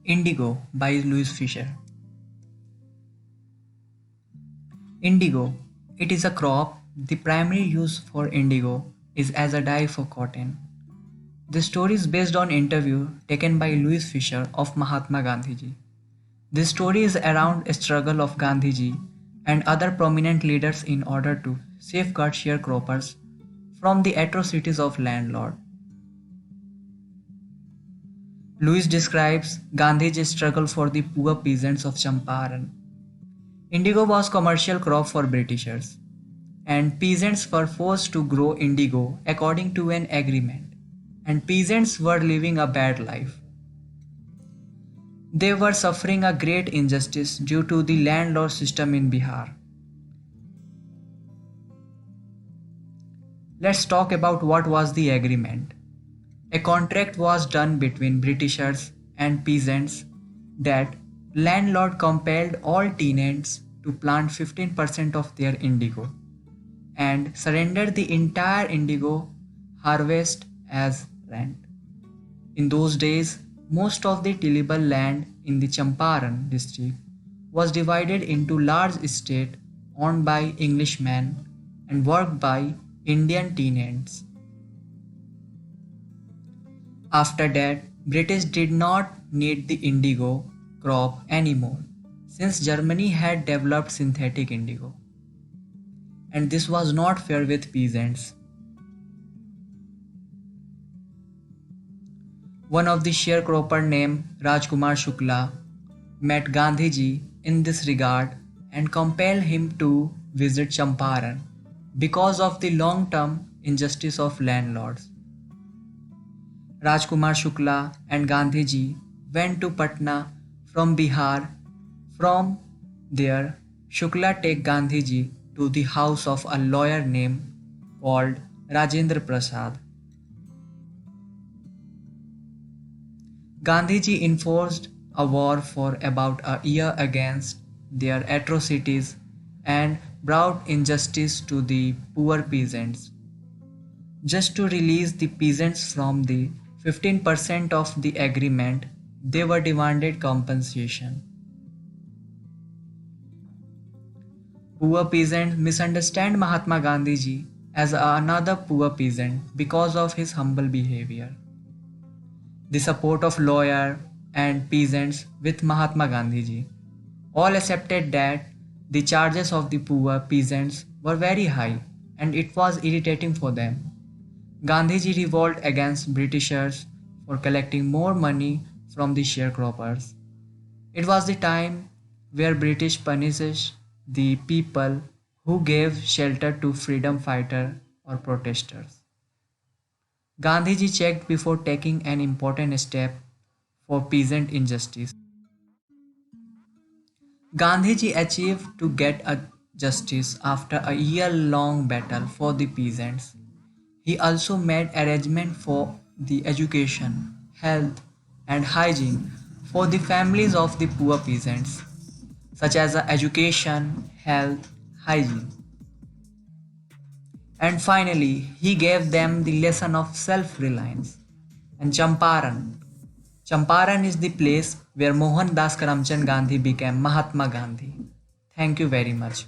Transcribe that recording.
Indigo by Louis Fisher. Indigo. It is a crop. The primary use for indigo is as a dye for cotton. This story is based on interview taken by Louis Fisher of Mahatma Gandhiji. This story is around a struggle of Gandhiji and other prominent leaders in order to safeguard sharecroppers from the atrocities of landlord. Louis describes Gandhiji's struggle for the poor peasants of Champaran. Indigo was commercial crop for Britishers, and peasants were forced to grow indigo according to an agreement, and peasants were living a bad life. They were suffering a great injustice due to the landlord system in Bihar. Let's talk about what was the agreement. A contract was done between Britishers and peasants that landlord compelled all tenants to plant 15% of their indigo and surrender the entire indigo harvest as rent. In those days, most of the tillable land in the Champaran district was divided into large estates owned by Englishmen and worked by Indian tenants. After that, British did not need the indigo crop anymore since Germany had developed synthetic indigo. And this was not fair with peasants. One of the sharecropper named Rajkumar Shukla met Gandhiji in this regard and compelled him to visit Champaran because of the long-term injustice of landlords. Rajkumar Shukla and Gandhiji went to Patna from Bihar. From there, Shukla took Gandhiji to the house of a lawyer named called Rajendra Prasad. Gandhiji enforced a war for about a year against their atrocities and brought injustice to the poor peasants. Just to release the peasants from the 15% of the agreement, they were demanded compensation. Poor peasants misunderstand Mahatma Gandhiji as another poor peasant because of his humble behavior. The support of lawyers and peasants with Mahatma Gandhiji all accepted that the charges of the poor peasants were very high and it was irritating for them. Gandhiji revolted against Britishers for collecting more money from the sharecroppers. It was the time where British punished the people who gave shelter to freedom fighters or protesters. Gandhiji checked before taking an important step for peasant injustice. Gandhiji achieved to get a justice after a year-long battle for the peasants. He also made arrangements for the education, health, and hygiene for the families of the poor peasants, such as education, health, hygiene. And finally, he gave them the lesson of self-reliance. And Champaran. Champaran is the place where Mohandas Karamchand Gandhi became Mahatma Gandhi. Thank you very much.